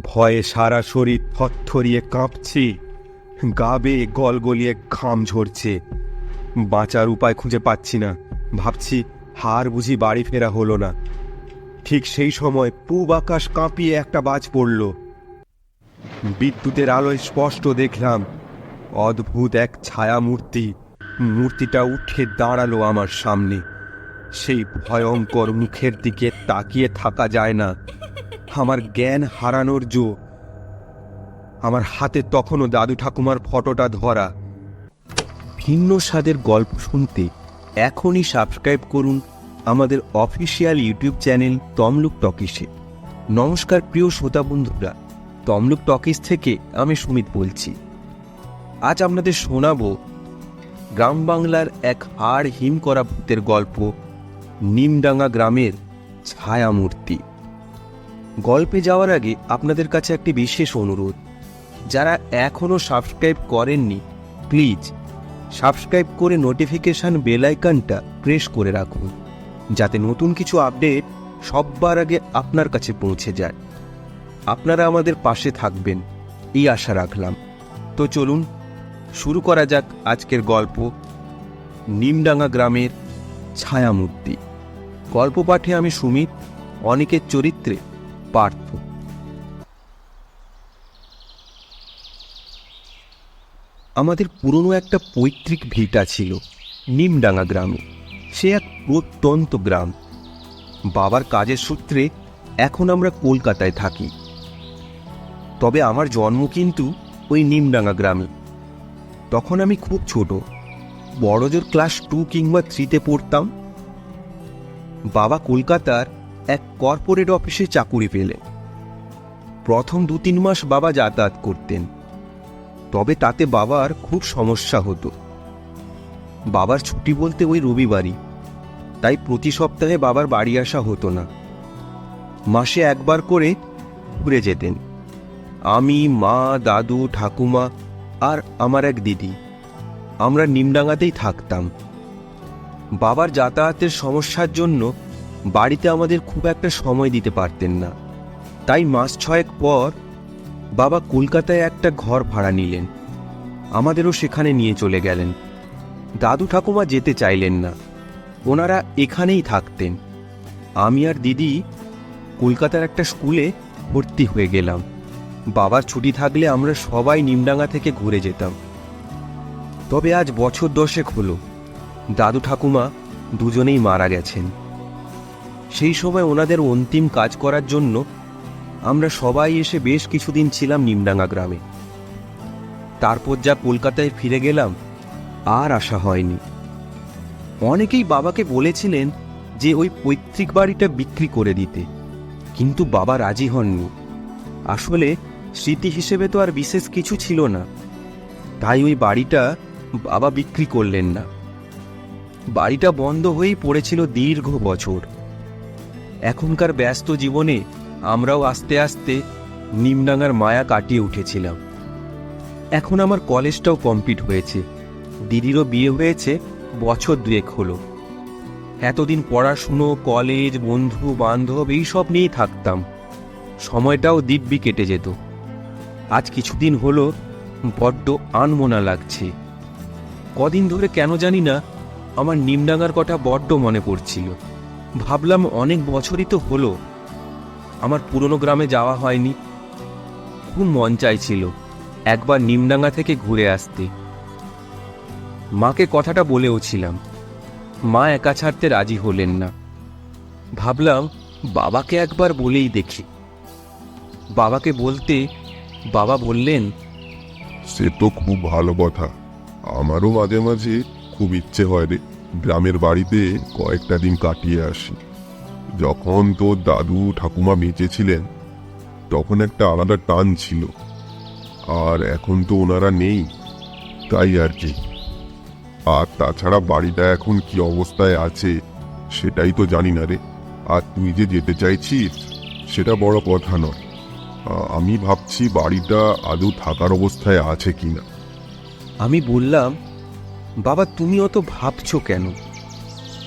ভয়ে সারা শরীর থরথরিয়ে কাঁপছি, গা বেয়ে গলগলিয়ে ঘাম ঝরছে। বাঁচার উপায় খুঁজে পাচ্ছি না। ভাবছি হার বুঝি বাড়ি ফেরা হলো না। ঠিক সেই সময় পূব আকাশ কাঁপিয়ে একটা বাজ পড়ল। বিদ্যুতের আলোয় স্পষ্ট দেখলাম অদ্ভুত এক ছায়া মূর্তি। মূর্তিটা উঠে দাঁড়ালো আমার সামনে। সেই ভয়ঙ্কর মুখের দিকে তাকিয়ে থাকা যায় না। আমার জ্ঞান হারানোর জো। আমার হাতে তখনও দাদু ঠাকুমার ফটোটা ধরা। ভিন্ন স্বাদের গল্প শুনতে এখনই সাবস্ক্রাইব করুন আমাদের অফিসিয়াল ইউটিউব চ্যানেল তমলুক টকিসে। নমস্কার প্রিয় শ্রোতা বন্ধুরা, তমলুক টকিস থেকে আমি সুমিত বলছি। আজ আপনাদের শোনাবো গ্রাম বাংলার এক হাড় হিম করা ভূতের গল্প, নিমডাঙ্গা গ্রামের ছায়ামূর্তি। গল্পে যাওয়ার আগে আপনাদের কাছে একটি বিশেষ অনুরোধ, যারা এখনও সাবস্ক্রাইব করেননি প্লিজ সাবস্ক্রাইব করে নোটিফিকেশান বেল আইকনটা প্রেস করে রাখুন, যাতে নতুন কিছু আপডেট সবার আগে আপনার কাছে পৌঁছে যায়। আপনারা আমাদের পাশে থাকবেন এই আশা রাখলাম। তো চলুন শুরু করা যাক আজকের গল্প, নিমডাঙ্গা গ্রামের ছায়ামূর্তি। গল্প পাঠে আমি সুমিত, অনেকের চরিত্রে পার্থ। আমাদের পুরনো একটা পৈতৃক ভিটা ছিল নিমডাঙ্গা গ্রামে। সে এক প্রত্যন্ত গ্রাম। বাবার কাজের সূত্রে এখন আমরা কলকাতায় থাকি, তবে আমার জন্ম কিন্তু ওই নিমডাঙ্গা গ্রামে। তখন আমি খুব ছোট, বড়জোর ক্লাস 2 কিংবা 3-তে পড়তাম। বাবা কলকাতার এক কর্পোরেট অফিসে চাকুরি পেলেন। প্রথম 2-3 মাস বাবা যাতায়াত করতেন, তবে তাতে বাবার খুব সমস্যা হতো। বাবার ছুটি বলতে ওই রবিবারই, তাই প্রতি সপ্তাহে বাবার বাড়ি আসা হতো না। মাসে একবার করে ঘুরে যেতেন। আমি, মা, দাদু, ঠাকুমা আর আমার এক দিদি, আমরা নিমডাঙ্গাতেই থাকতাম। বাবার যাতায়াতের সমস্যার জন্য বাড়িতে আমাদের খুব একটা সময় দিতে পারতেন না, তাই মাস 6 পর বাবা কলকাতায় একটা ঘর ভাড়া নিলেন। আমাদেরও সেখানে নিয়ে চলে গেলেন। দাদু ঠাকুমা যেতে চাইলেন না, ওনারা এখানেই থাকতেন। আমি আর দিদি কলকাতার একটা স্কুলে ভর্তি হয়ে গেলাম। বাবার ছুটি থাকলে আমরা সবাই নিমডাঙ্গা থেকে ঘুরে যেতাম। তবে আজ বছর 10 হলো দাদু ঠাকুমা দুজনেই মারা গেছেন। সেই সময় ওনাদের অন্তিম কাজ করার জন্য আমরা সবাই এসে বেশ কিছুদিন ছিলাম নিমডাঙ্গা গ্রামে। তারপর যা কলকাতায় ফিরে গেলাম, আর আসা হয়নি। অনেকেই বাবাকে বলেছিলেন যে ওই পৈতৃক বাড়িটা বিক্রি করে দিতে, কিন্তু বাবা রাজি হননি। আসলে স্মৃতি হিসেবে তো আর বিশেষ কিছু ছিল না, তাই ওই বাড়িটা বাবা বিক্রি করলেন না। বাড়িটা বন্ধ হয়েই পড়েছিল দীর্ঘ বছর। এখনকার ব্যস্ত জীবনে আমরাও আস্তে আস্তে নিমডাঙ্গার মায়া কাটিয়ে উঠেছিলাম। এখন আমার কলেজটাও কমপ্লিট হয়েছে, দিদিরও বিয়ে হয়েছে বছর 2 হলো। এতদিন পড়াশুনো, কলেজ, বন্ধু বান্ধব এইসব নিয়েই থাকতাম। সময়টাও দিব্যি কেটে যেত। আজ কিছুদিন হলো বড্ড আনমনা লাগছে। কদিন ধরে কেন জানি না আমার নিমডাঙ্গার কথা বড্ড মনে পড়ছিল। ভাবলাম অনেক বছরই তো হলো আমার পুরনো গ্রামে যাওয়া হয়নি। খুব মন চাইছিল একবার নিমডাঙ্গা থেকে ঘুরে আসতে। মাকে কথাটা বলেওছিলাম, মা একা ছাড়তে রাজি হলেন না। ভাবলাম বাবাকে একবার বলেই দেখি। বাবাকে বলতে বাবা বললেন, সে তো খুব ভালো কথা। আমারও মাঝে মাঝে খুব ইচ্ছে হয় রে, গ্রামের বাড়িতে কয়েকটা দিন কাটিয়ে আসি। যখন তোর দাদু ঠাকুমা বেঁচে ছিলেন তখন একটা আলাদা টান ছিল, আর এখন তো ওনারা নেই, তাই আর কি। আর তাছাড়া বাড়িটা এখন কি অবস্থায় আছে সেটাই তো জানি না রে। আর তুই যে যেতে চাইছিস সেটা বড় কথা নয়। আমি ভাবছি বাড়িটা আদৌ থাকার অবস্থায় আছে কিনা। আমি বললাম, বাবা তুমি অত ভাবছো কেন?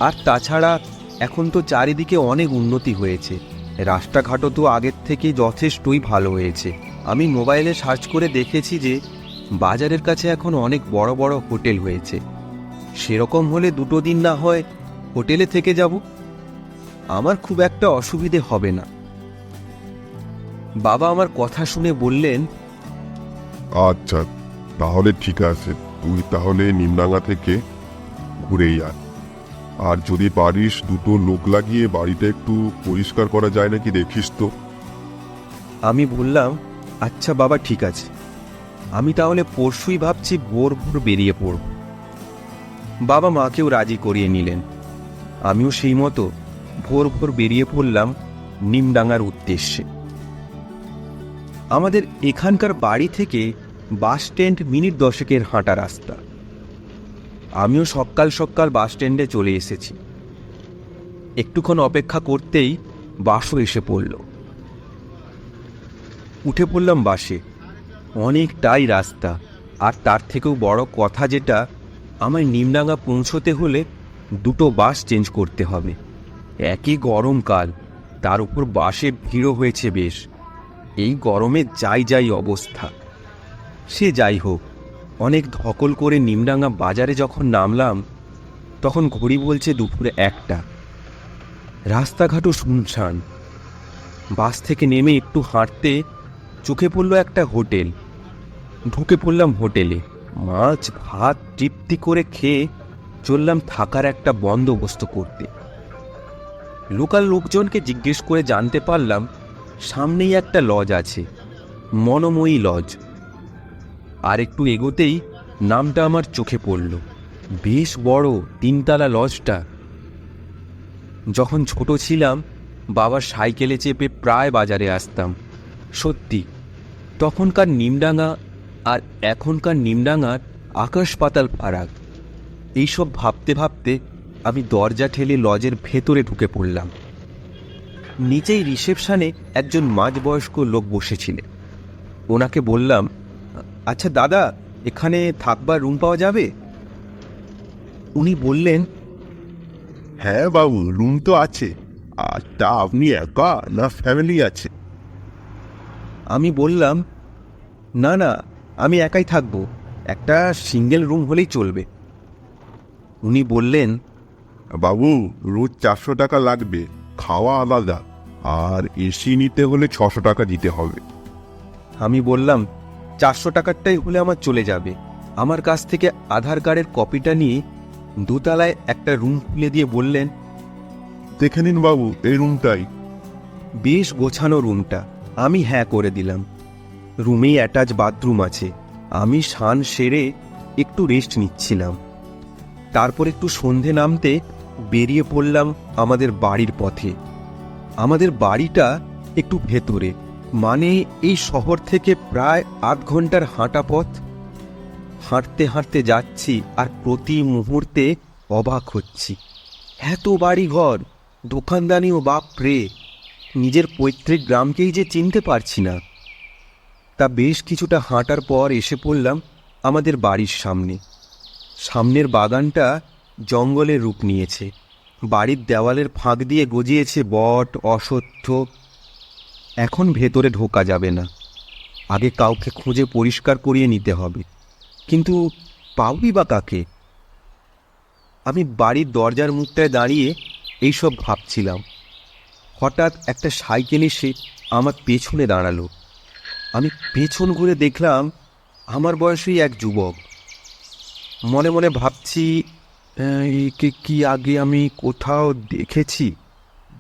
আর তাছাড়া এখন তো চারিদিকে অনেক উন্নতি হয়েছে, রাস্তাঘাটও তো আগের থেকে যথেষ্টই ভালো হয়েছে। আমি মোবাইলে সার্চ করে দেখেছি যে বাজারের কাছে এখন অনেক বড় বড় হোটেল হয়েছে। সেরকম হলে 2 দিন না হয় হোটেলে থেকে যাব, আমার খুব একটা অসুবিধে হবে না। বাবা আমার কথা শুনে বললেন, আচ্ছা, তাহলে ঠিক আছে, তুই তাহলে নিমডাঙ্গা থেকে ঘুরেই আয়। আর যদি পারিস 2 লোক লাগিয়ে বাড়িটা একটু পরিষ্কার করা যায় নাকি দেখিস তো। আমি বললাম, আচ্ছা বাবা, ঠিক আছে। আমি তাহলে পরশুই ভাবছি ভোর ভোর বেরিয়ে পড়ব। বাবা মাকেও রাজি করিয়ে নিলেন। আমিও সেই মতো ভোর ভোর বেরিয়ে পড়লাম নিমডাঙ্গার উদ্দেশ্যে। আমাদের এখানকার বাড়ি থেকে বাস স্ট্যান্ড মিনিট 10 হাঁটা রাস্তা। আমিও সকাল সকাল বাস স্ট্যান্ডে চলে এসেছি। একটুক্ষণ অপেক্ষা করতেই বাসও এসে পড়ল। উঠে পড়লাম বাসে। অনেকটাই রাস্তা, আর তার থেকেও বড় কথা যেটা, আমায় নিমডাঙ্গা পৌঁছতে হলে 2 বাস চেঞ্জ করতে হবে। একই গরমকাল, তার উপর বাসে ভিড়ও হয়েছে বেশ। এই গরমে যাই অবস্থা। সে যাই হোক, অনেক ধকল করে নিমডাঙ্গা বাজারে যখন নামলাম তখন ঘড়ি বলছে দুপুরে 1টা। রাস্তাঘাটও শুনশান। বাস থেকে নেমে একটু হাঁটতে চোখে পড়ল একটা হোটেল। ঢুকে পড়লাম হোটেলে। মাছ ভাত তৃপ্তি করে খেয়ে চললাম থাকার একটা বন্দোবস্ত করতে। লোকাল লোকজনকে জিজ্ঞেস করে জানতে পারলাম সামনেই একটা লজ আছে, মনোময়ী লজ। আর একটু এগোতেই নামটা আমার চোখে পড়ল। বেশ বড় 3 তলা লজটা। যখন ছোট ছিলাম বাবার সাইকেলে চেপে প্রায় বাজারে আসতাম। সত্যি, তখনকার নিমডাঙ্গা আর এখনকার নিমডাঙ্গার আকাশ পাতাল ফারাক। এইসব ভাবতে ভাবতে আমি দরজা ঠেলে লজের ভেতরে ঢুকে পড়লাম। নিচেই রিসেপশনে একজন মাঝবয়স্ক লোক বসেছিলেন। ওনাকে বললাম, আচ্ছা দাদা, এখানে থাকবার রুম পাওয়া যাবে? উনি বললেন, হ্যাঁ বাবু, রুম তো আছে। আর তা আপনি একা না ফ্যামিলি আছে? আমি বললাম, না না, আমি একাই থাকবো, একটা সিঙ্গেল রুম হলেই চলবে। উনি বললেন, বাবু, রোজ 400 টাকা লাগবে, খাওয়া আলাদা, আর এসি নিতে হলে 600 টাকা দিতে হবে। আমি বললাম, 400 টাকারটাই হলে আমার চলে যাবে। আমার কাছ থেকে আধার কার্ডের কপিটা নিয়ে 2 তলায় একটা রুম খুলে দিয়ে বললেন, দেখে নিন বাবু, এই রুমটাই। বেশ গোছানো রুমটা। আমি হ্যাঁ করে দিলাম। রুমেই অ্যাটাচ বাথরুম আছে। আমি স্নান সেরে একটু রেস্ট নিচ্ছিলাম। তারপর একটু সন্ধে নামতে বেরিয়ে পড়লাম আমাদের বাড়ির পথে। আমাদের বাড়িটা একটু ভেতরে, মানে এই শহর থেকে প্রায় 8 ঘন্টার হাঁটা পথ। হাঁটতে হাঁটতে যাচ্ছি আর প্রতি মুহূর্তে অবাক হচ্ছি। এত বাড়িঘর, দোকানদানি, ও বাপ রে, নিজের পৈতৃক গ্রামকেই যে চিনতে পারছি না। তা বেশ কিছুটা হাঁটার পর এসে পড়লাম আমাদের বাড়ির সামনে। সামনের বাগানটা জঙ্গলের রূপ নিয়েছে। বাড়ির দেওয়ালের ফাঁক দিয়ে গজিয়েছে বট, অশ্বত্থ। এখন ভেতরে ঢোকা যাবে না, আগে কাউকে খুঁজে পরিষ্কার করিয়ে নিতে হবে। কিন্তু পাবই বা কাকে? আমি বাড়ির দরজার মুখটায় দাঁড়িয়ে এইসব ভাবছিলাম। হঠাৎ একটা সাইকেল এসে আমার পেছনে দাঁড়ালো। আমি পেছন ঘুরে দেখলাম আমার বয়সী এক যুবক। মনে মনে ভাবছি, একে কি আগে আমি কোথাও দেখেছি?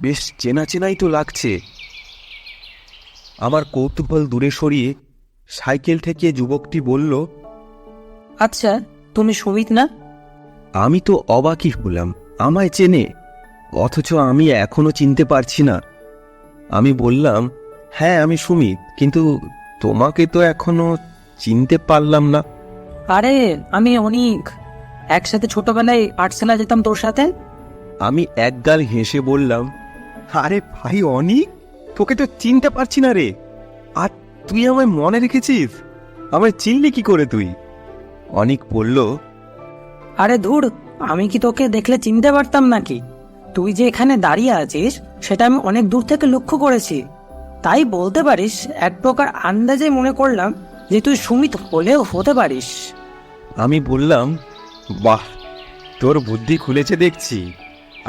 বেশ চেনা চেনাই তো লাগছে। আমার কৌতূহল দূরে সরিয়ে সাইকেল থেকে যুবকটি বলল, আচ্ছা, তুমি সুমিত না? আমি তো অবাকই হলাম, আমায় চেনে, অথচ আমি এখনো চিনতে পারছি না। আমি বললাম, হ্যাঁ আমি সুমিত, কিন্তু তোমাকে তো এখনো চিনতে পারলাম না। আরে, আমি অনিক। একসাথে ছোটবেলায় আর্টসেলা যেতাম তোর সাথে। আমি একগাল হেসে বললাম, আরে ভাই অনিক, তোকে তো চিনতে পারছি না রে। আর তুই আমায় মনে রেখেছিস? আমায় চিনলি কি করে তুই? অনিক বলল, আরে ধুর, আমি কি তোকে দেখলে চিনতে পারতাম নাকি? তুই যে এখানে দাঁড়িয়ে আছিস সেটা আমি অনেক দূর থেকে লক্ষ্য করেছি, তাই বলতে পারিস এক প্রকার আন্দাজে মনে করলাম যে তুই সুমিত হলেও হতে পারিস। আমি বললাম, বাহ, তোর বুদ্ধি খুলেছে দেখছি।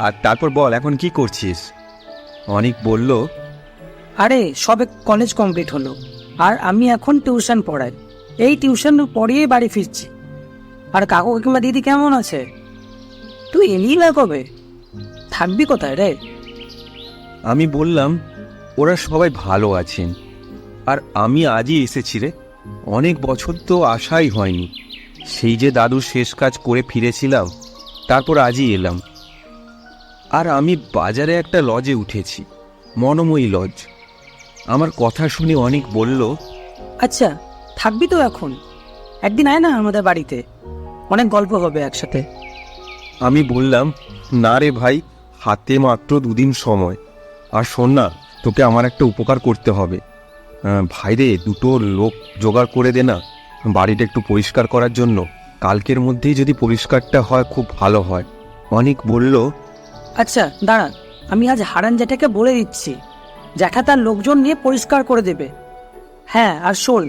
আর তারপর বল, এখন কি করছিস? অনিক বলল, আরে সবে কলেজ কমপ্লিট হলো, আর আমি এখন টিউশন পড়াই। এই টিউশন পড়িয়ে বাড়ি ফিরছি। আর কাকু কিংবা দিদি কেমন আছে? তুই এলি না কবে? থাকবি কোথায় রে? আমি বললাম, ওরা সবাই ভালো আছেন, আর আমি আজই এসেছি রে। অনেক বছর তো আশাই হয়নি। সেই যে দাদুর শেষ কাজ করে ফিরেছিলাম, তারপর আজই এলাম। আর আমি বাজারে একটা লজে উঠেছি, মনোময়ী লজ। আমার কথা শুনে অনেক বলল, আচ্ছা, থাকবি তো এখন? একদিন আয় না আমাদের বাড়িতে, অনেক গল্প হবে একসাথে। আমি বললাম, না রে ভাই, হাতে মাত্র 2 দিন সময়। আর শোন না, তোকে আমার একটা উপকার করতে হবে। ভাইরে, 2টো লোক জোগাড় করে দে না, বাড়িটা একটু পরিষ্কার করার জন্য। কালকের মধ্যেই যদি পরিষ্কারটা হয় খুব ভালো হয়। অনেক বলল, আচ্ছা দাঁড়া, আমি আজ হারান জ্যাঠাকে বলে দিচ্ছি, জ্যাঠা তার লোকজন নিয়ে পরিষ্কার করে দেবে। হ্যাঁ, আর শোন,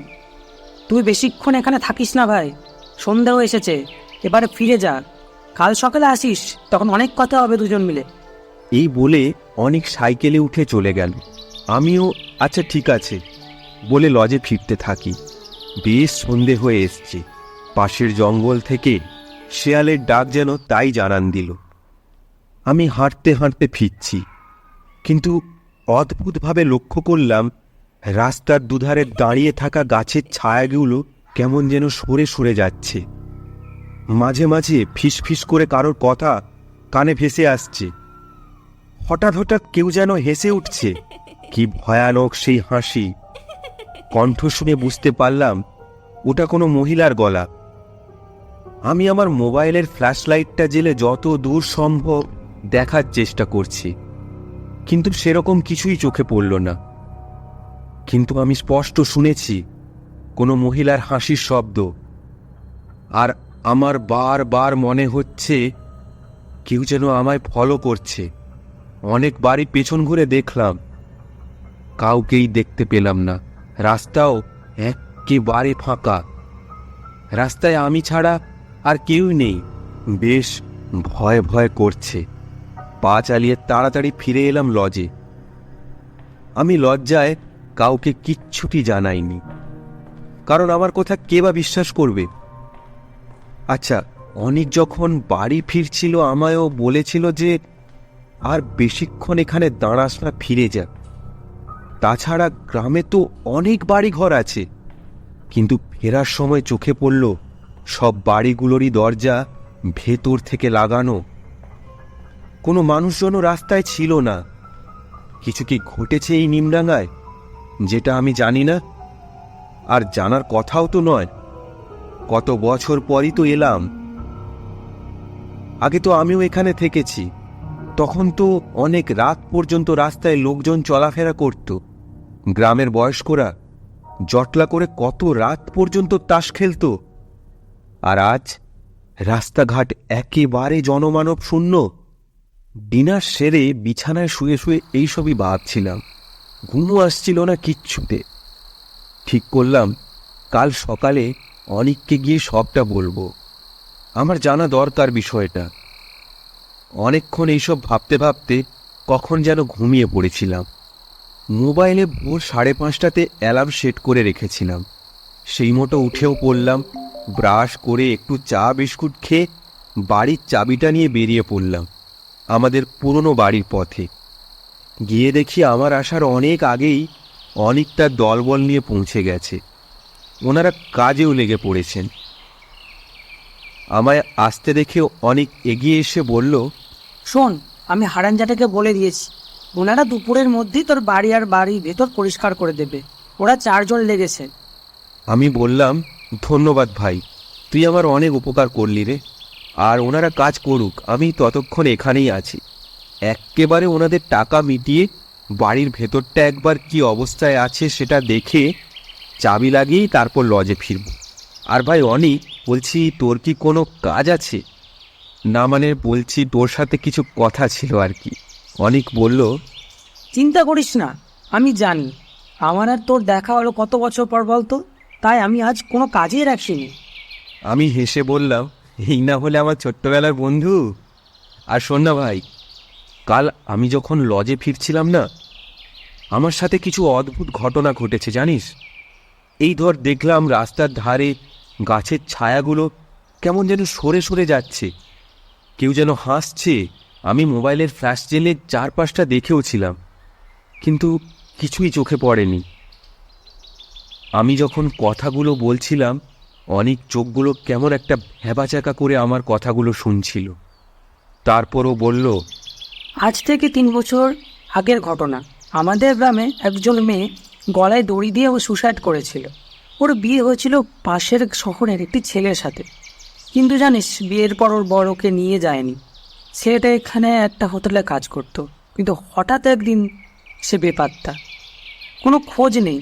তুই বেশিক্ষণ এখানে থাকিস না ভাই, সন্ধ্যাও এসেছে, এবারে ফিরে যা। কাল সকালে আসিস, তখন অনেক কথা হবে দুজন মিলে। এই বলে অনেক সাইকেলে উঠে চলে গেল। আমিও আচ্ছা ঠিক আছে বলে লজে ফিরতে থাকি। বেশ সন্ধে হয়ে এসছে। পাশের জঙ্গল থেকে শেয়ালের ডাক যেন তাই জানান দিল। আমি হাঁটতে হাঁটতে ফিরছি, কিন্তু অদ্ভুতভাবে লক্ষ্য করলাম রাস্তার দুধারে দাঁড়িয়ে থাকা গাছের ছায়াগুলো কেমন যেন সরে সরে যাচ্ছে। মাঝে মাঝে ফিসফিস করে কারোর কথা কানে ভেসে আসছে। হঠাৎ হঠাৎ কেউ যেন হেসে উঠছে। কি ভয়ানক সেই হাসি! কণ্ঠ শুনে বুঝতে পারলাম ওটা কোনো মহিলার গলা। আমি আমার মোবাইলের ফ্ল্যাশ লাইটটা জেলে যত দূর সম্ভব দেখার চেষ্টা করছি, কিন্তু সেরকম কিছুই চোখে পড়ল না। কিন্তু আমি স্পষ্ট শুনেছি কোনো মহিলার হাসির শব্দ। আর আমার বারবার মনে হচ্ছে কেউ যেন আমায় ফলো করছে। অনেক বাড়ি পেছন ঘুরে দেখলাম, কাউকেই দেখতে পেলাম না। রাস্তাও একেবারে ফাঁকা। রাস্তায় আমি ছাড়া আর কেউ নেই। বেশ ভয় ভয় করছে। পা চালিয়ে তাড়াতাড়ি ফিরে এলাম লজে। আমি লজ্জায় কাউকে কিচ্ছুটি জানাইনি, কারণ আমার কথা কে বা বিশ্বাস করবে। আচ্ছা, অনেক যখন বাড়ি ফিরছিল আমায়ও বলেছিল যে আর বেশিক্ষণ এখানে দাঁড়াস না, ফিরে যা। তাছাড়া গ্রামে তো অনেক বাড়ি ঘর আছে। কিন্তু ফেরার সময় চোখে পড়ল সব বাড়িগুলোরই দরজা ভেতর থেকে লাগানো। কোনো মানুষজনও রাস্তায় ছিল না। কিছু কি ঘটেছে এই নিমডাঙ্গায়, যেটা আমি জানি না, আর জানার কথাও তো নয়। কত বছর পরই তো এলাম। আগে তো আমিও এখানে থেকেছি, তখন তো অনেক রাত পর্যন্ত রাস্তায় লোকজন চলাফেরা করত। গ্রামের বয়স্করা জটলা করে কত রাত পর্যন্ত তাস খেলত। আর আজ রাস্তাঘাট একেবারে জনমানব শূন্য। ডিনার সেরে বিছানায় শুয়ে শুয়ে এইসবই ভাবছিলাম। ঘুমও আসছিল না কিচ্ছুতে। ঠিক করলাম কাল সকালে অনিককে গিয়ে সবটা বলবো। আমার জানা দরকার বিষয়টা। অনেকক্ষণ এইসব ভাবতে ভাবতে কখন যেন ঘুমিয়ে পড়েছিলাম। মোবাইলে ভোর 5:30টাতে অ্যালার্ম সেট করে রেখেছিলাম। সেই মতো উঠেও পড়লাম। ব্রাশ করে একটু চা বিস্কুট খেয়ে বাড়ির চাবিটা নিয়ে বেরিয়ে পড়লাম আমাদের পুরনো বাড়ির পথে। গিয়ে দেখি আমার আসার অনেক আগেই অনিক তার দলবল নিয়ে পৌঁছে গেছে। ওনারা কাজেও লেগে পড়েছেন। আমায় আসতে দেখে অনেক এগিয়ে এসে বলল, শোন, আমি হারান জ্যাঠাকে বলে দিয়েছি, ওনারা দুপুরের মধ্যেই তোর বাড়ি আর বাড়ির ভেতর পরিষ্কার করে দেবে। ওরা 4 জন লেগেছে। আমি বললাম, ধন্যবাদ ভাই, তুই আমার অনেক উপকার করলি রে। আর ওনারা কাজ করুক, আমি ততক্ষণ এখানেই আছি। একেবারে ওনাদের টাকা মিটিয়ে বাড়ির ভেতরটা একবার কি অবস্থায় আছে সেটা দেখে চাবি লাগিয়েই তারপর লজে ফিরব। আর ভাই অনিক, বলছি তোর কি কোনো কাজ আছে? না মানে বলছি তোর সাথে কিছু কথা ছিল আর কি। অনেক বলল, চিন্তা করিস না, আমি জানি আমার আর তোর দেখা হলো কত বছর পর বলতো, তাই আমি আজ কোনো কাজেই রাখিনি। আমি হেসে বললাম, এই না হলে আমার ছোট্টবেলার বন্ধু। আর শোন না ভাই, কাল আমি যখন লজে ফিরছিলাম না, আমার সাথে কিছু অদ্ভুত ঘটনা ঘটেছে জানিস। এই ধর দেখলাম রাস্তার ধারে গাছের ছায়াগুলো কেমন যেন সরে সরে যাচ্ছে, কেউ যেন হাসছে। আমি মোবাইলের ফ্ল্যাশ জেলে চারপাশটা দেখেও ছিলাম, কিন্তু কিছুই চোখে পড়েনি। আমি যখন কথাগুলো বলছিলাম, অনেক চোখগুলো কেমন একটা ভ্যাবাচাকা করে আমার কথাগুলো শুনছিল। তারপরও বলল, আজ থেকে 3 বছর আগের ঘটনা। আমাদের গ্রামে একজন মেয়ে গলায় দড়ি দিয়ে ও সুসাইড করেছিল। ওর বিয়ে হয়েছিল পাশের শহরের একটি ছেলের সাথে, কিন্তু জানিস বিয়ের পর ওর বর ওকে নিয়ে যায়নি। ছেলেটা এখানে একটা হোটেলে কাজ করত, কিন্তু হঠাৎ একদিন সে বেপাত্তা, কোনো খোঁজ নেই।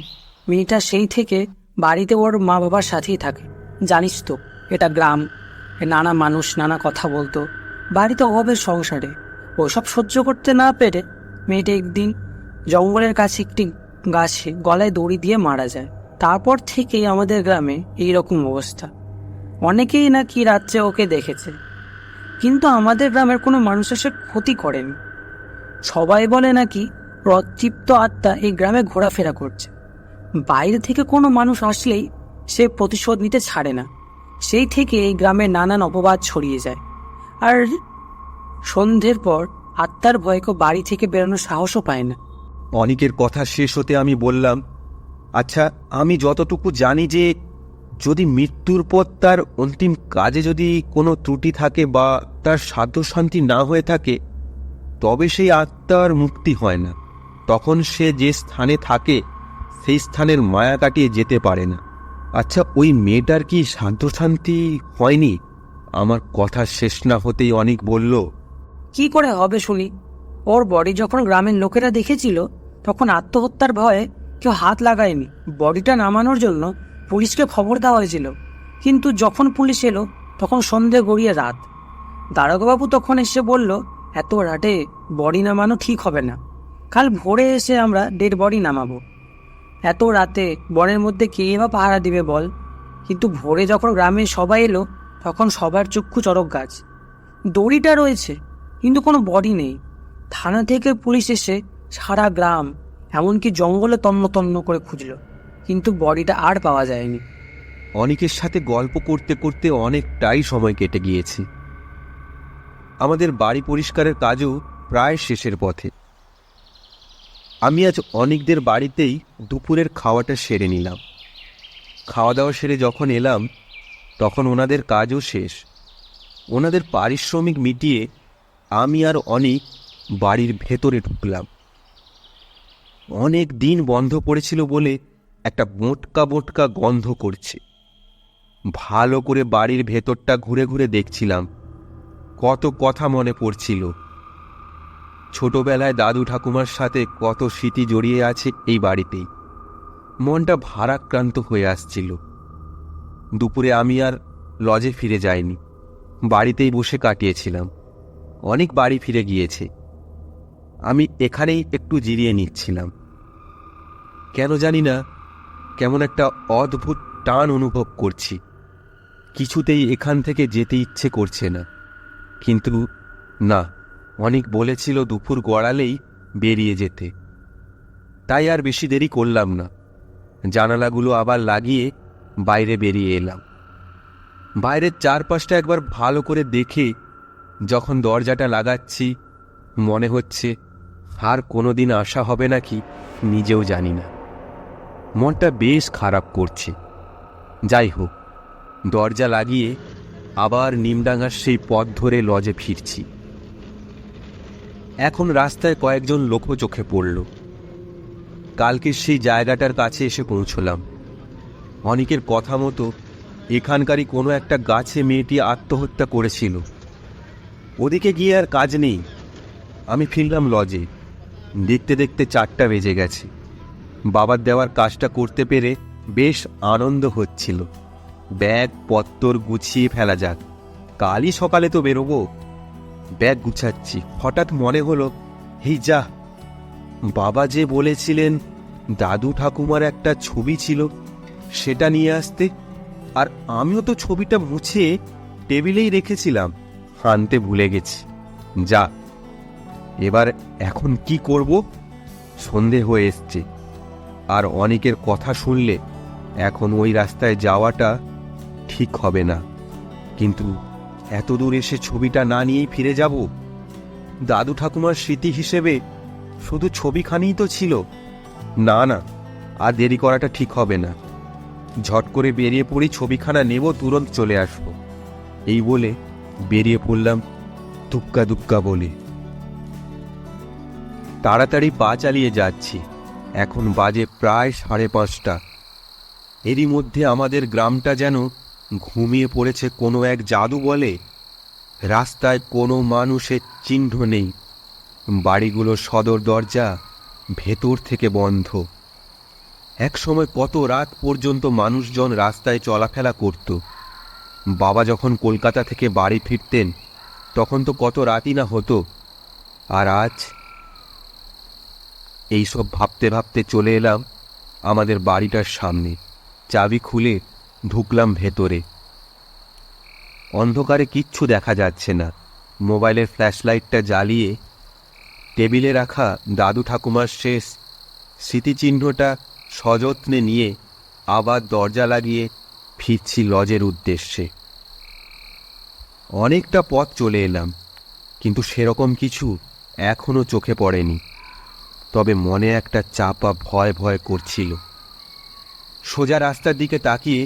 মেয়েটা সেই থেকে বাড়িতে ওর মা বাবার সাথেই থাকে। জানিস তো এটা গ্রাম, নানা মানুষ নানা কথা বলতো, বাড়িতে অভাবের সংসারে ওসব সহ্য করতে না পেরে মেয়েটা একদিন জঙ্গলের কাছে একটি গাছে গলায় দড়ি দিয়ে মারা যায়। তারপর থেকেই আমাদের গ্রামে এই রকম অবস্থা। অনেকেই নাকি রাত্রে ওকে দেখেছে, কিন্তু আমাদের গ্রামের কোনো মানুষ এসে ক্ষতি করেনি। সবাই বলে নাকি প্রতৃপ্ত আত্মা এই গ্রামে ঘোরাফেরা করছে। বাইরে থেকে কোনো মানুষ আসলেই সে প্রতিশোধ নিতে ছাড়ে না। সেই থেকে এই গ্রামে নানান অপবাদ ছড়িয়ে যায়, আর সন্ধ্যের পর আত্মার ভয়ে কেউ বাড়ি থেকে বেরোনোর সাহসও পায় না। অনেকের কথা শেষ হতে আমি বললাম, আচ্ছা আমি যতটুকু জানি যে যদি মৃত্যুর পর তার অন্তিম কাজে যদি কোনো ত্রুটি থাকে বা তার সাধ্য শান্তি না হয়ে থাকে, তবে সেই আত্মার মুক্তি হয় না। তখন সে যে স্থানে থাকে সেই স্থানের মায়া কাটিয়ে যেতে পারে না। আচ্ছা ওই মেয়েটার কি সাধ্য শান্তি হয়নি? আমার কথা শেষ না হতেই অনেক বলল, কি করে হবে শুনি? ওর বডি যখন গ্রামের লোকেরা দেখেছিল তখন আত্মহত্যার ভয়ে কেউ হাত লাগায়নি। বডিটা নামানোর জন্য পুলিশকে খবর দেওয়া হয়েছিল, কিন্তু যখন পুলিশ এলো তখন সন্ধে গড়িয়ে রাত। দারোগাবাবু তখন এসে বলল, এত রাতে বডি নামানো ঠিক হবে না, কাল ভোরে এসে আমরা ডেড বডি নামাবো। এত রাতে বনের মধ্যে কে বা পাহারা দিবে বল? কিন্তু ভোরে যখন গ্রামে সবাই এলো তখন সবার চক্ষু চড়ক গাছ। দড়িটা রয়েছে কিন্তু কোনো বডি নেই। থানা থেকে পুলিশ এসে সারা গ্রাম এমনকি জঙ্গলে তন্ন তন্ন করে খুঁজল, কিন্তু বডিটা আর পাওয়া যায়নি। অনেকের সাথে গল্প করতে করতে অনেকটাই সময় কেটে গিয়েছে। আমাদের বাড়ি পরিষ্কারের কাজও প্রায় শেষের পথে। আমি আজ অনেকদের বাড়িতেই দুপুরের খাওয়াটা সেরে নিলাম। খাওয়া দাওয়া সেরে যখন এলাম তখন ওনাদের কাজও শেষ। ওনাদের পারিশ্রমিক মিটিয়ে আমি আর অনেক বাড়ির ভেতরে ঢুকলাম। অনেক দিন বন্ধ পড়েছিল বলে একটা মোটকা মোটকা গন্ধ করছে। ভালো করে বাড়ির ভেতরটা ঘুরে ঘুরে দেখছিলাম। কত কথা মনে পড়ছিল। ছোটবেলায় দাদু ঠাকুমার সাথে কত স্মৃতি জড়িয়ে আছে এই বাড়িতেই। মনটা ভারাক্রান্ত হয়ে আসছিল। দুপুরে আমি আর লজে ফিরে যাইনি, বাড়িতেই বসে কাটিয়েছিলাম। অনেক বাড়ি ফিরে গিয়েছে, আমি এখানেই একটু জিরিয়ে নিচ্ছিলাম। কেন জানি না কেমন একটা অদ্ভুত টান অনুভব করছি। কিছুতেই এখান থেকে যেতে ইচ্ছে করছে না, কিন্তু না, অনেক বলেছিল দুপুর গড়ালেই বেরিয়ে যেতে। তাই আর বেশি দেরি করলাম না। জানালাগুলো আবার লাগিয়ে বাইরে বেরিয়ে এলাম। বাইরের চারপাশটা একবার ভালো করে দেখে যখন দরজাটা লাগাচ্ছি, মনে হচ্ছে আর কোনোদিন আসা হবে নাকি নিজেও জানি না। মনটা বেশ খারাপ করছে। যাই হোক, দরজা লাগিয়ে আবার নিমডাঙ্গার সেই পথ ধরে লজে ফিরছি। এখন রাস্তায় কয়েকজন লোক চোখে পড়ল। কালকের সেই জায়গাটার কাছে এসে পৌঁছলাম। অনেকের কথা মতো এখানকারই কোনো একটা গাছে মেয়েটি আত্মহত্যা করেছিল। ওদিকে গিয়ে আর কাজ নেই, আমি ফিরলাম লজে। দেখতে দেখতে 4টা বেজে গেছে। বাবার দেওয়ার কাজটা করতে পেরে বেশ আনন্দ হচ্ছিল। ব্যাগ পত্তর গুছিয়ে ফেলা যাক, কালই সকালে তো বেরোবো। ব্যাগ গুছাচ্ছি, হঠাৎ মনে হলো, এই যা, বাবা যে বলেছিলেন দাদু ঠাকুমার একটা ছবি ছিল, সেটা নিয়ে আসতে। আর আমিও তো ছবিটা মুছে টেবিলেই রেখেছিলাম, আনতে ভুলে গেছি। যা, এবার এখন কি করব? সন্ধে হয়ে এসছে, আর অনেকের কথা শুনলে এখন ওই রাস্তায় যাওয়াটা ঠিক হবে না। কিন্তু এত দূর এসে ছবিটা না নিয়েই ফিরে যাব? দাদু ঠাকুমার স্মৃতি হিসেবে শুধু ছবিখানিই তো ছিল। না না, আর দেরি করাটা ঠিক হবে না। ঝট করে বেরিয়ে পড়ি, ছবিখানা নেব, তুরন্ত চলে আসব। এই বলে বেরিয়ে পড়লাম দুক্কা দুক্কা বলে। তাড়াতাড়ি পা চালিয়ে যাচ্ছি। এখন বাজে প্রায় 5:30। এরই মধ্যে আমাদের গ্রামটা যেন ঘুমিয়ে পড়েছে কোনো এক জাদু বলে। রাস্তায় কোনো মানুষের চিহ্ন নেই, বাড়িগুলোর সদর দরজা ভেতর থেকে বন্ধ। একসময় কত রাত পর্যন্ত মানুষজন রাস্তায় চলাফেরা করত। বাবা যখন কলকাতা থেকে বাড়ি ফিরতেন তখন তো কত রাতই না হতো। আর আজ এইসব ভাবতে ভাবতে চলে এলাম আমাদের বাড়িটার সামনে। চাবি খুলে ঢুকলাম ভেতরে। অন্ধকারে কিচ্ছু দেখা যাচ্ছে না। মোবাইলের ফ্ল্যাশলাইটটা জ্বালিয়ে টেবিলে রাখা দাদু ঠাকুমার শেষ স্মৃতিচিহ্নটা সযত্নে নিয়ে আবার দরজা লাগিয়ে ফিরছি লজের উদ্দেশ্যে। অনেকটা পথ চলে এলাম, কিন্তু সেরকম কিছু এখনো চোখে পড়েনি। তবে মনে একটা চাপা ভয় ভয় করছিল। সোজা রাস্তার দিকে তাকিয়ে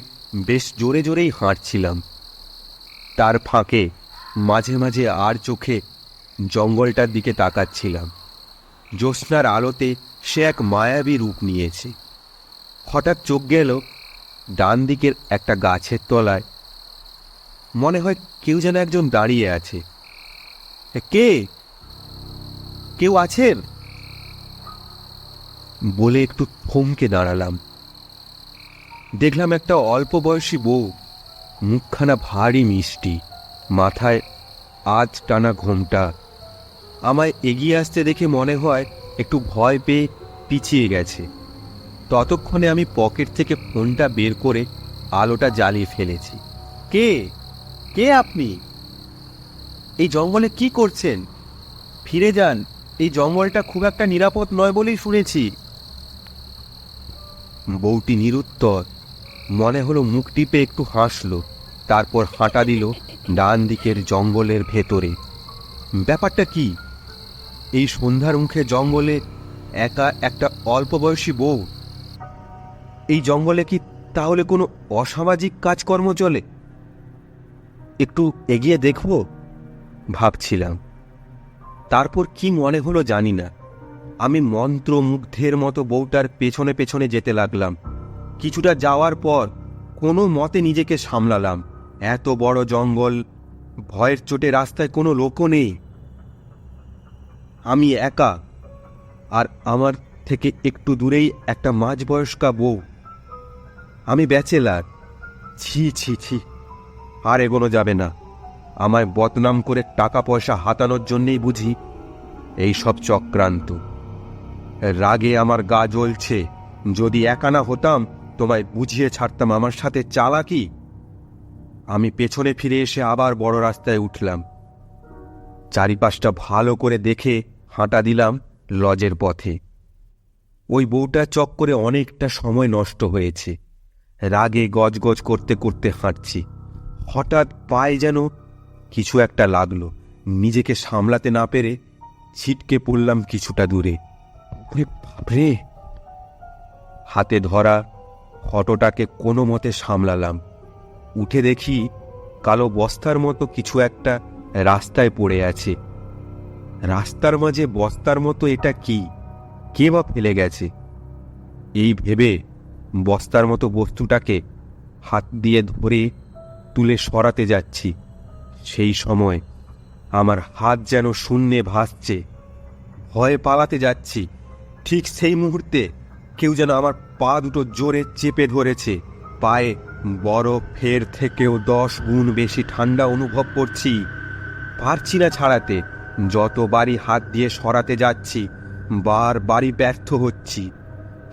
বেশ জোরে জোরেই হাঁটছিলাম। তার ফাঁকে মাঝে মাঝে আর চোখে জঙ্গলটার দিকে তাকাচ্ছিলাম। জ্যোৎস্নার আলোতে সে এক মায়াবী রূপ নিয়েছে। হঠাৎ চোখ গেল ডান দিকের একটা গাছের তলায়। মনে হয় কেউ যেন একজন দাঁড়িয়ে আছে। কে? কেউ আছেন বলে একটু থমকে দাঁড়ালাম। দেখলাম একটা অল্প বয়সী বউ, মুখখানা ভারী মিষ্টি, মাথায় আজ টানা ঘোমটা। আমায় এগিয়ে আসতে দেখে মনে হয় একটু ভয় পেয়ে পিছিয়ে গেছে। ততক্ষণে আমি পকেট থেকে ফোনটা বের করে আলোটা জ্বালিয়ে ফেলেছি। কে কে আপনি? এই জঙ্গলে কি করছেন? ফিরে যান, এই জঙ্গলটা খুব একটা নিরাপদ নয় বলেই শুনেছি। বউটি নিরুত্তর। মনে হলো মুখ টিপে একটু হাসলো, তারপর হাঁটা দিল ডান দিকের জঙ্গলের ভেতরে। ব্যাপারটা কি? এই সন্ধ্যার মুখে জঙ্গলে একা একটা অল্প বয়সী বউ? এই জঙ্গলে কি তাহলে কোনো অসামাজিক কাজকর্ম চলে? একটু এগিয়ে দেখব ভাবছিলাম। তারপর কি মনে হলো জানি না, আমি মন্ত্রমুগ্ধের মতো বউটার পেছনে পেছনে যেতে লাগলাম। কিছুটা যাওয়ার পর কোনো মতে নিজেকে সামলালাম। এত বড় জঙ্গল, ভয়ের চোটে রাস্তায় কোনো লোকও নেই, আমি একা, আর আমার থেকে একটু দূরেই একটা মাঝবয়স্কা বউ। আমি ব্যাচেলার। ছি ছি ছি, আর এগোনো যাবে না। আমায় বদনাম করে টাকা পয়সা হাতানোর জন্যেই বুঝি এই সব চক্রান্ত। রাগে আমার গা জ্বলছে। যদি একা না হতাম তোমায় বুঝিয়ে ছাড়তাম আমার সাথে চালাকি। আমি পেছনে ফিরে এসে আবার বড় রাস্তায় উঠলাম। চারিপাশটা ভালো করে দেখে হাঁটা দিলাম লজের পথে। ওই বউটা চক্করে অনেকটা সময় নষ্ট হয়েছে। রাগে গজগজ করতে করতে হাঁটছি। হঠাৎ পায়ে যেন কিছু একটা লাগলো। নিজেকে সামলাতে না পেরে ছিটকে পড়লাম কিছুটা দূরে। বাপরে! হাতে ধরা ফটোটাকে কোনো মতে সামলালাম। উঠে দেখি কালো বস্তার মতো কিছু একটা রাস্তায় পড়ে আছে। রাস্তার মাঝে বস্তার মতো এটা কি? কে বা ফেলে গেছে? এই ভেবে বস্তার মতো বস্তুটাকে হাত দিয়ে ধরে তুলে সরাতে যাচ্ছি। সেই সময় আমার হাত যেন শূন্যে ভাসছে। ভয়ে পালাতে যাচ্ছি। ঠিক সেই মুহূর্তে কেউ যেন আমার পা দুটো জোরে চেপে ধরেছে। পায়ে বরফের থেকেও 10 গুণ বেশি ঠান্ডা অনুভব করছি। পারছি না ছাড়াতে। যতবারই হাত দিয়ে সরাতে যাচ্ছি বারবারই ব্যর্থ হচ্ছি।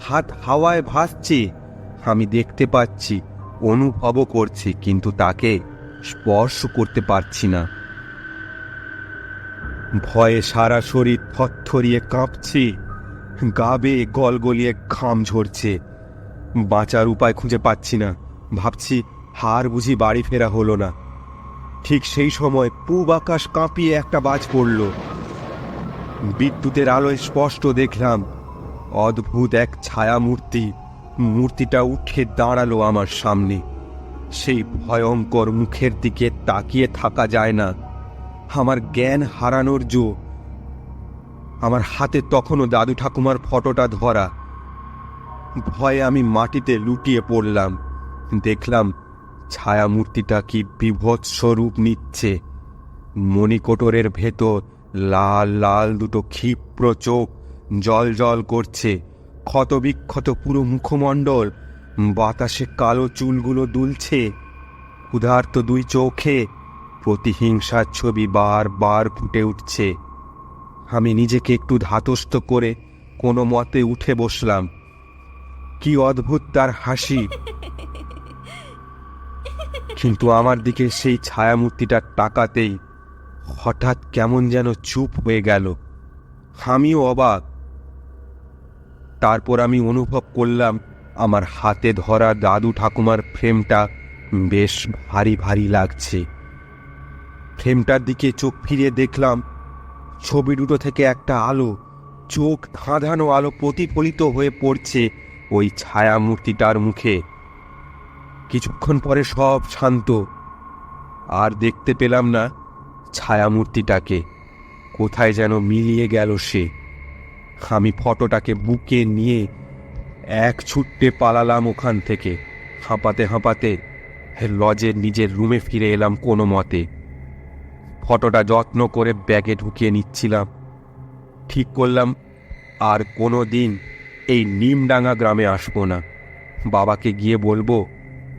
হাত হাওয়ায় ভাসছে। আমি দেখতে পাচ্ছি, অনুভবও করছি, কিন্তু তাকে স্পর্শ করতে পারছি না। ভয়ে সারা শরীর থরথরিয়ে কাঁপছে, গা বেয়ে গলগলিয়ে ঘাম ঝরছে। বাঁচার উপায় খুঁজে পাচ্ছি না। ভাবছি হার বুঝি বাড়ি ফেরা হলো না। ঠিক সেই সময় পূব আকাশ কাঁপিয়ে একটা বাজ পড়ল। বিদ্যুতের আলোয় স্পষ্ট দেখলাম অদ্ভুত এক ছায়া মূর্তি। মূর্তিটা উঠে দাঁড়ালো আমার সামনে। সেই ভয়ঙ্কর মুখের দিকে তাকিয়ে থাকা যায় না। আমার জ্ঞান হারানোর জো। আমার হাতে তখনও দাদু ঠাকুমার ফটোটা ধরা। ভয়ে আমি মাটিতে লুটিয়ে পড়লাম। দেখলাম ছায়া মূর্তিটা কি বিভৎস রূপ নিচ্ছে। মণিকোটরের ভেতর লাল লাল দুটো ক্ষিপ্র চোখ জল জল করছে। ক্ষতবিক্ষত পুরো মুখমণ্ডল, বাতাসে কালো চুলগুলো দুলছে। ক্ষুধার্ত দুই চোখে প্রতিহিংসার ছবি বারবার ফুটে উঠছে। আমি নিজেকে একটু ধাতস্থ করে কোনো মতে উঠে বসলাম। কি অদ্ভুত তার হাসি! কিন্তু আমার দিকে সেই ছায়ামূর্তিটা তাকাতেই হঠাৎ কেমন যেন চুপ হয়ে গেল। আমিও অবাক। তারপর আমি অনুভব করলাম আমার হাতে ধরা দাদু ঠাকুমার ফ্রেমটা বেশ ভারী ভারী লাগছে। ফ্রেমটার দিকে চোখ ফিরিয়ে দেখলাম ছবি দুটো থেকে একটা আলো, চোখ ধাঁধানো আলো প্রতিফলিত হয়ে পড়ছে ওই ছায়া মূর্তিটার মুখে। কিছুক্ষণ পরে সব শান্ত। আর দেখতে পেলাম না ছায়ামূর্তিটাকে। কোথায় যেন মিলিয়ে গেল সে। আমি ফটোটাকে বুকে নিয়ে এক ছুট্টে পালালাম ওখান থেকে। হাঁপাতে হাঁপাতে লজের নিজের রুমে ফিরে এলাম কোনো মতে। ফটোটা যত্ন করে ব্যাগে ঢুকিয়ে নিচ্ছিলাম। ঠিক করলাম আর কোনো দিন এই নিমডাঙ্গা গ্রামে আসবো না। বাবাকে গিয়ে বলবো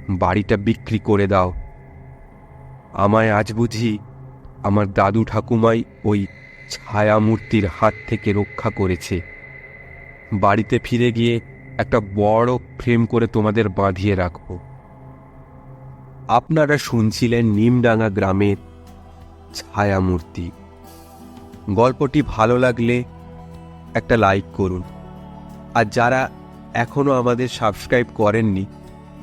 বাড়িটা বিক্রি করে দাও। আমায় আজ বুঝি আমার দাদু ঠাকুমাই ওই ছায়ামূর্তির হাত থেকে রক্ষা করেছে। বাড়িতে ফিরে গিয়ে একটা বড় ফ্রেম করে তোমাদের বাঁধিয়ে রাখব। আপনারা শুনছিলেন নিমডাঙ্গা গ্রামের ছায়ামূর্তি। গল্পটি ভালো লাগলে একটা লাইক করুন। আর যারা এখনও আমাদের সাবস্ক্রাইব করেননি,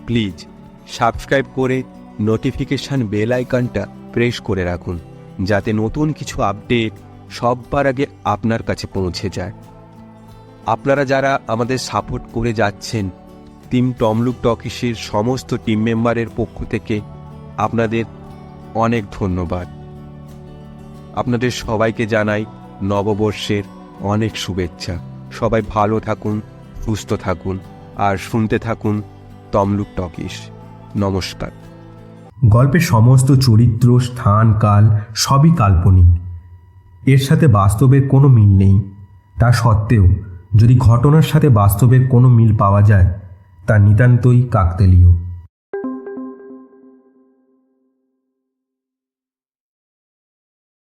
প্লিজ সাবস্ক্রাইব করে নোটিফিকেশান বেল আইকনটা প্রেস করে রাখুন, যাতে নতুন কিছু আপডেট সবার আগে আপনার কাছে পৌঁছে যায়। আপনারা যারা আমাদের সাপোর্ট করে যাচ্ছেন, টিম তমলুক টকিসের সমস্ত টিম মেম্বারের পক্ষ থেকে আপনাদের অনেক ধন্যবাদ। আপনাদের সবাইকে জানাই নববর্ষের অনেক শুভেচ্ছা। সবাই ভালো থাকুন, সুস্থ থাকুন, আর শুনতে থাকুন তমলুক টকিস। নমস্কার। গল্পের সমস্ত চরিত্র, স্থান, কাল সবই কাল্পনিক। এর সাথে বাস্তবের কোনো মিল নেই। তা সত্ত্বেও যদি ঘটনার সাথে বাস্তবের কোনো মিল পাওয়া যায়, তা নিতান্তই কাকতালীয়।